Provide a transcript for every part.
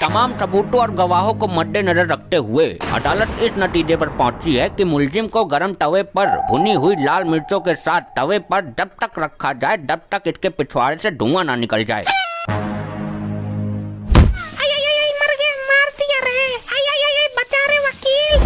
तमाम सबूतों और गवाहों को मद्देनजर रखते हुए अदालत इस नतीजे पर पहुंची है कि मुलजिम को गरम तवे पर भुनी हुई लाल मिर्चों के साथ तवे पर जब तक रखा जाए जब तक इसके पिछवाड़े से धुआं ना निकल जाए। मर गया, मार दिया रे, बचा रे वकील।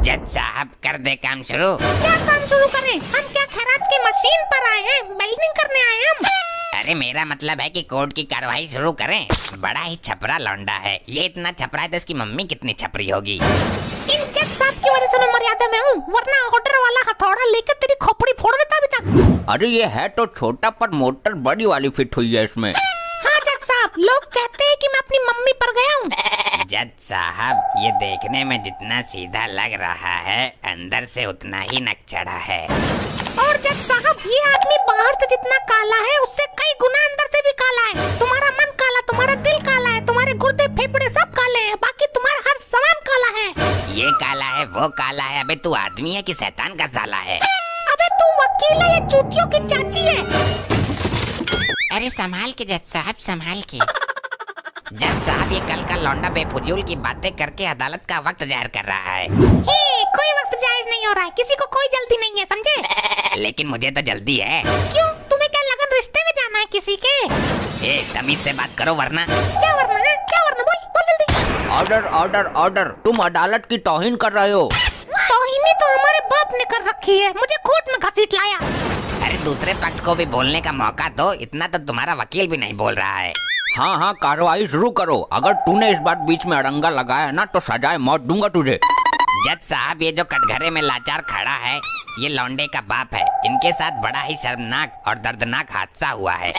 जज साहब कर दे काम शुरू। क्या काम शुरू करें? हम क्या खैरात की मशीन पर आए हैं? बेल्डिंग करने आए हैं हम। अरे मेरा मतलब है कि कोर्ट की कार्रवाई शुरू करें। बड़ा ही छपरा लौंडा है ये, इतना छपरा है तो इसकी मम्मी कितनी छपरी होगी। इन जज साहब की वजह से मैं मर्यादा में हूँ, वरना ऑर्डर वाला हथौड़ा लेकर तेरी खोपड़ी फोड़ देता अभी तक। अरे ये है तो छोटा पर मोटर बड़ी वाली फिट हुई है इसमें। हाँ जज साहब, लोग कहते हैं कि मैं अपनी मम्मी पर गया हूँ। जज साहब ये देखने में जितना सीधा लग रहा है अंदर से उतना ही नकचढ़ा है। और जज साहब ये आदमी बाहर से जितना काला है उससे कई गुना अंदर से भी काला है। तुम्हारा मन काला, तुम्हारा दिल काला है, तुम्हारे गुर्दे फेफड़े सब काले हैं, बाकी तुम्हारा हर सामान काला है। ये काला है वो काला है। अबे तू आदमी है कि शैतान का साला है? अबे तू वकील है या चूतियों की चाची है? अरे संभाल के जज साहब, संभाल के। जज साहब ये कल का लौंडा बेफुजूल की बातें करके अदालत का वक्त जाहिर कर रहा है। कोई वक्त जायज नहीं हो रहा है, किसी को कोई जल्दी नहीं है, समझे? लेकिन मुझे तो जल्दी है। क्यों, तुम्हें क्या लगन रिश्ते में जाना है किसी के? तमीज से बात करो वरना। क्या वरना है? क्या वरना? बोल जल्दी। ऑर्डर ऑर्डर ऑर्डर, तुम अदालत की तौहीन कर रहे हो। तौहीन तो हमारे बाप ने कर रखी है, मुझे कोर्ट में घसीट लाया। अरे दूसरे पक्ष को भी बोलने का मौका दो, इतना तो तुम्हारा वकील भी नहीं बोल रहा है। हाँ हाँ कार्रवाई शुरू करो। अगर तूने इस बात बीच में अड़ंगा लगाया ना तो सजाए मौत दूंगा तुझे। जज साहब ये जो कटघरे में लाचार खड़ा है ये लौंडे का बाप है। इनके साथ बड़ा ही शर्मनाक और दर्दनाक हादसा हुआ है।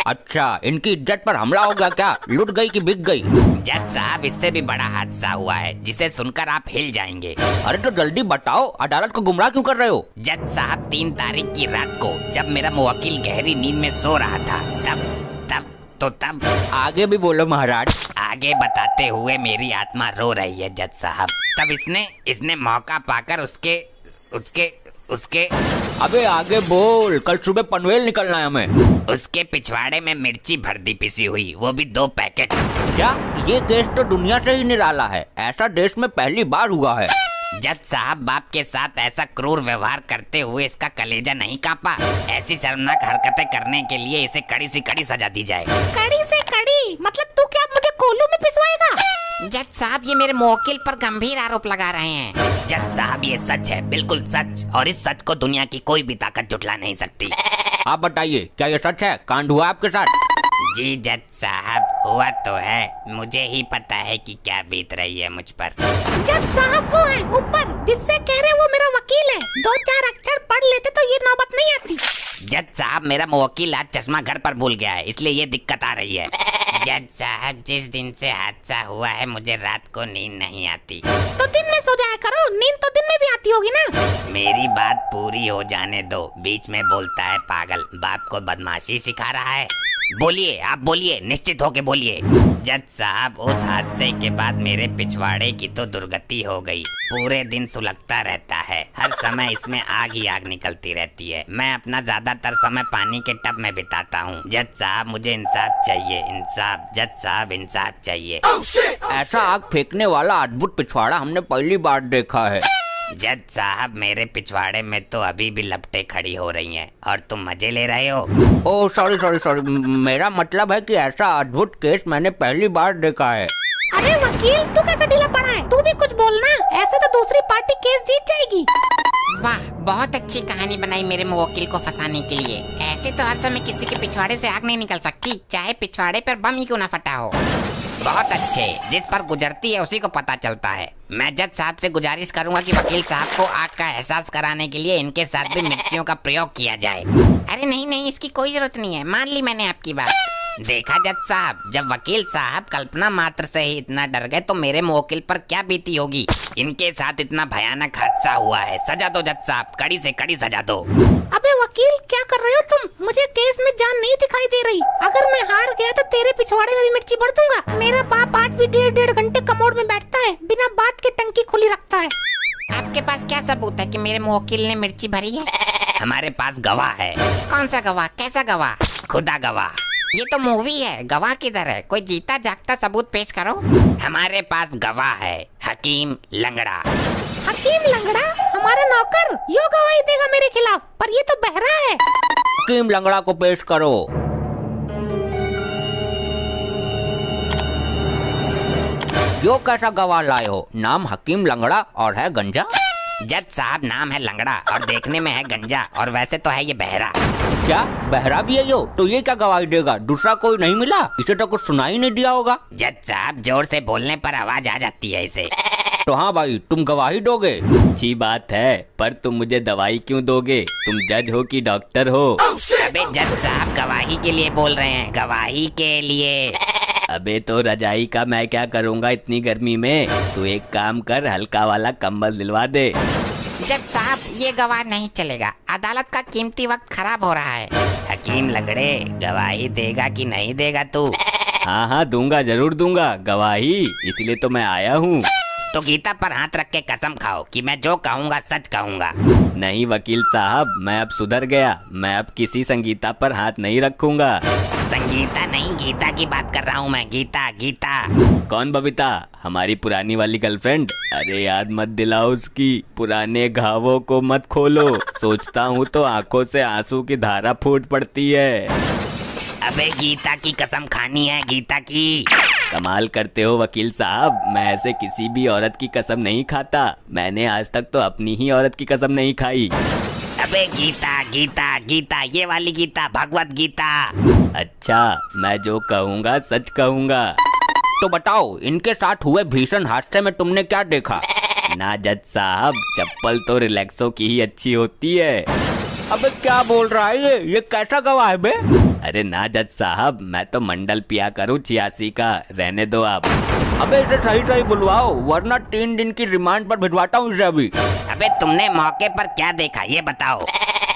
अच्छा, इनकी इज्जत पर हमला हो गया क्या? लुट गई कि बिक गई? जज साहब इससे भी बड़ा हादसा हुआ है जिसे सुनकर आप हिल जाएंगे। अरे तो जल्दी बताओ, अदालत को गुमराह क्यों कर रहे हो? जज साहब 3 तारीख की रात को जब मेरा मुवक्किल गहरी नींद में सो रहा था तब आगे भी बोलो महाराज। आगे बताते हुए मेरी आत्मा रो रही है जज साहब। तब इसने मौका पाकर उसके अबे आगे बोल, कल सुबह पनवेल निकलना है हमें। उसके पिछवाड़े में मिर्ची भर दी पिसी हुई, वो भी 2 पैकेट। क्या ये केस तो दुनिया से ही निराला है, ऐसा देश में पहली बार हुआ है। जज साहब बाप के साथ ऐसा क्रूर व्यवहार करते हुए इसका कलेजा नहीं कांपा। ऐसी शर्मनाक हरकतें करने के लिए इसे कड़ी से कड़ी सजा दी जाए। कड़ी से कड़ी मतलब तू क्या मुझे कोल्हू में पिसवाएगा? जज साहब ये मेरे मुवक्किल पर गंभीर आरोप लगा रहे हैं। जज साहब ये सच है, बिल्कुल सच, और इस सच को दुनिया की कोई भी ताकत झुठला नहीं सकती। आप बताइए क्या ये सच है? कांड हुआ आपके साथ? जी जज साहब हुआ तो है, मुझे ही पता है कि क्या बीत रही है मुझ पर। जज साहब वो है ऊपर जिससे कह रहे वो मेरा वकील है, 2-4 अक्षर पढ़ लेते तो ये नौबत नहीं आती। जज साहब मेरा मुवक्किल आज चश्मा घर पर भूल गया है, इसलिए ये दिक्कत आ रही है। जज साहब जिस दिन से हादसा हुआ है मुझे रात को नींद नहीं आती। तो दिन में सो जाया करो, नींद तो दिन में भी आती होगी ना। मेरी बात पूरी हो जाने दो, बीच में बोलता है पागल। बाप को बदमाशी सिखा रहा है। बोलिए, आप बोलिए, निश्चित होके बोलिए। जज साहब उस हादसे के बाद मेरे पिछवाड़े की तो दुर्गति हो गई। पूरे दिन सुलगता रहता है, हर समय इसमें आग ही आग निकलती रहती है। मैं अपना ज्यादातर समय पानी के टब में बिताता हूँ। जज साहब मुझे इंसाफ चाहिए, इंसाफ। जज साहब इंसाफ चाहिए। ऐसा आग फेंकने वाला अद्भुत पिछवाड़ा हमने पहली बार देखा है। जज साहब मेरे पिछवाड़े में तो अभी भी लपटें खड़ी हो रही हैं और तुम मजे ले रहे हो। ओह सॉरी, मेरा मतलब है कि ऐसा अद्भुत केस मैंने पहली बार देखा है। अरे वकील तू कैसे ढीला पड़ा है? तू भी कुछ बोलना, ऐसे तो दूसरी पार्टी केस जीत जाएगी। वाह, बहुत अच्छी कहानी बनाई मेरे मुवक्किल को फंसाने के लिए। ऐसे तो हर समय किसी के पिछवाड़े से आग नहीं निकल सकती, चाहे पिछवाड़े पर बम ही क्यों ना फटा हो। बहुत अच्छे, जिस पर गुजरती है उसी को पता चलता है। मैं जज साहब से गुजारिश करूंगा कि वकील साहब को आग का एहसास कराने के लिए इनके साथ भी मिर्चियों का प्रयोग किया जाए। अरे नहीं, इसकी कोई जरूरत नहीं है, मान ली मैंने आपकी बात। देखा जज साहब, जब वकील साहब कल्पना मात्र से ही इतना डर गए तो मेरे मुवक्किल पर क्या बीती होगी। इनके साथ इतना भयानक हादसा हुआ है, सजा दो जज साहब, कड़ी से कड़ी सजा दो। अबे वकील क्या कर रहे हो तुम? मुझे केस में जान नहीं दिखाई दे रही। अगर मैं हार गया तो तेरे पिछवाड़े में भी मिर्ची भर दूंगा। मेरा बाप आज भी 1.5 घंटे कमोड में बैठता है, बिना बात के टंकी खुली रखता है। आपके पास क्या सबूत है कि मेरे मुवक्किल ने मिर्ची भरी है? हमारे पास गवाह है। कौन सा गवाह? कैसा गवाह? खुदा गवाह। ये तो मूवी है, गवाह किधर है? कोई जीता जागता सबूत पेश करो। हमारे पास गवाह है, हकीम लंगड़ा। हकीम लंगड़ा हमारा नौकर यो गवाही देगा मेरे खिलाफ, पर ये तो बहरा है। हकीम लंगड़ा को पेश करो। यो कैसा गवाह लाए हो? नाम हकीम लंगड़ा और है गंजा। जज साहब नाम है लंगड़ा और देखने में है गंजा, और वैसे तो है ये बहरा। क्या बहरा भी है यो? तो ये क्या गवाही देगा? दूसरा कोई नहीं मिला? इसे तो कुछ सुनाई नहीं दिया होगा। जज साहब जोर से बोलने पर आवाज आ जाती है इसे। तो हाँ भाई, तुम गवाही दोगे? अच्छी बात है, पर तुम मुझे दवाई क्यों दोगे? तुम जज हो कि डॉक्टर हो? अबे जज साहब गवाही के लिए बोल रहे हैं, गवाही के लिए। अबे तो रजाई का मैं क्या करूँगा इतनी गर्मी में? तू एक काम कर, हल्का वाला कंबल दिलवा दे। जज साहब ये गवाह नहीं चलेगा, अदालत का कीमती वक्त खराब हो रहा है। हकीम लंगड़े गवाही देगा कि नहीं देगा तू? हाँ हाँ दूंगा, जरूर दूंगा गवाही, इसलिए तो मैं आया हूँ। तो गीता पर हाथ रख के कसम खाओ कि मैं जो कहूँगा सच कहूँगा। नहीं वकील साहब, मैं अब सुधर गया। मैं अब किसी संगीता पर हाथ नहीं रखूंगा। संगीता नहीं, गीता की बात कर रहा हूँ मैं। गीता गीता। कौन बबीता? हमारी पुरानी वाली गर्लफ्रेंड? अरे याद मत दिलाओ उसकी, पुराने घावों को मत खोलो। सोचता हूँ तो आंखों से आंसू की धारा फूट पड़ती है। अबे गीता की कसम खानी है, गीता की। कमाल करते हो वकील साहब, मैं ऐसे किसी भी औरत की कसम नहीं खाता। मैंने आज तक तो अपनी ही औरत की कसम नहीं खाई। अबे गीता गीता गीता, ये वाली गीता, भगवत गीता। अच्छा, मैं जो कहूँगा सच कहूँगा। तो बताओ, इनके साथ हुए भीषण हादसे में तुमने क्या देखा? ना जज साहब, चप्पल तो रिलैक्सो की ही अच्छी होती है। अबे क्या बोल रहा है ये कैसा गवाह है बे? अरे ना जज साहब, मैं तो मंडल पिया करूँ 86 का, रहने दो आप। अबे इसे सही सही बुलवाओ, वरना 3 दिन की रिमांड पर भिजवाता हूँ इसे अभी। अबे तुमने मौके पर क्या देखा ये बताओ।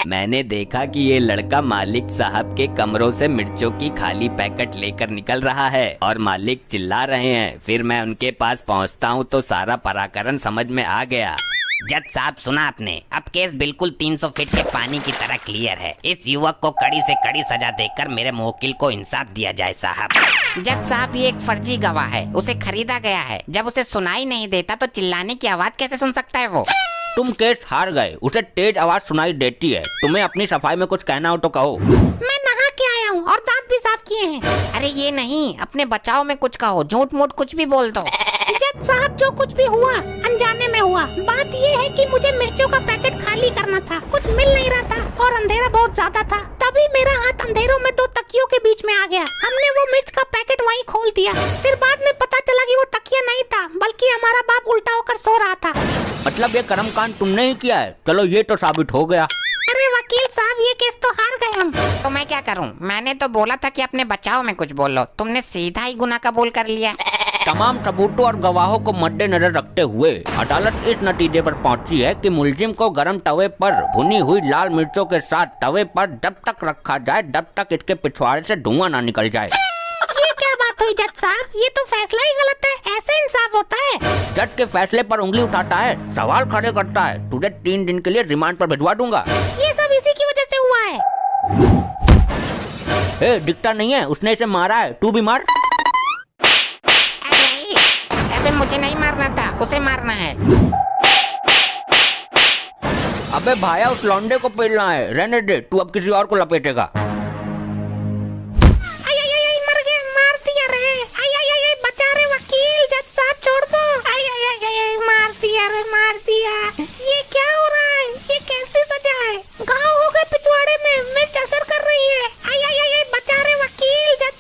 मैंने देखा कि ये लड़का मालिक साहब के कमरों से मिर्चों की खाली पैकेट लेकर निकल रहा है और मालिक चिल्ला रहे हैं। फिर मैं उनके पास पहुंचता हूं तो सारा पराक्रम समझ में आ गया। जज साहब सुना आपने, अब केस बिल्कुल 300 फीट के पानी की तरह क्लियर है। इस युवक को कड़ी से कड़ी सजा देकर मेरे मुवक्किल को इंसाफ दिया जाए साहब। जज साहब ये एक फर्जी गवाह है, उसे खरीदा गया है। जब उसे सुनाई नहीं देता तो चिल्लाने की आवाज कैसे सुन सकता है वो? तुम केस हार गए, उसे तेज आवाज सुनाई देती है। तुम्हें अपनी सफाई में कुछ कहना हो तो कहो। मैं नहा के आया हूँ और दांत भी साफ किए हैं। अरे ये नहीं, अपने बचाव में कुछ कहो, झूठ मूठ कुछ भी बोल दो। जज साहब जो कुछ भी हुआ अनजाने में हुआ। बात ये है कि मुझे मिर्चों का पैकेट खाली करना था, कुछ मिल नहीं रहा था और अंधेरा बहुत ज्यादा था। तभी मेरा हाथ अंधेरों में 2 तकियों के बीच में आ गया। हमने वो मिर्च का पैकेट वहीं खोल दिया। फिर बाद में पता चला कि वो तकिया नहीं था, बल्कि हमारा बाप उल्टा होकर सो रहा था। मतलब ये कर्मकांड तुमने ही किया है? चलो ये तो साबित हो गया। अरे वकील साहब ये केस तो हार गए हम। तो मैं क्या करूं? मैंने तो बोला था कि अपने बचाव में कुछ बोलो, तुमने सीधा ही गुनाह कबूल कर लिया। तमाम सबूतों और गवाहों को मद्देनजर रखते हुए अदालत इस नतीजे पर पहुंची है कि मुलजिम को गर्म तवे पर भुनी हुई लाल मिर्चों के साथ तवे पर जब तक रखा जाए जब तक इसके पिछवाड़े से धुआं ना निकल जाए। ये क्या बात हुई जज साहब? ये तो फैसला ही गलत है। ऐसे इंसाफ होता है? जज के फैसले पर उंगली उठाता है, सवाल खड़े करता है। तुझे 3 दिन के लिए रिमांड पर भिजवा दूंगा। ये सब इसी की वजह से हुआ है। दिखता नहीं है, उसने इसे मारा है, तू भी मार। अबे मुझे नहीं मारना था, उसे मारना है। अबे भाया उस लौंडे को पेलना है, रहने दे, तू अब किसी और को लपेटेगा।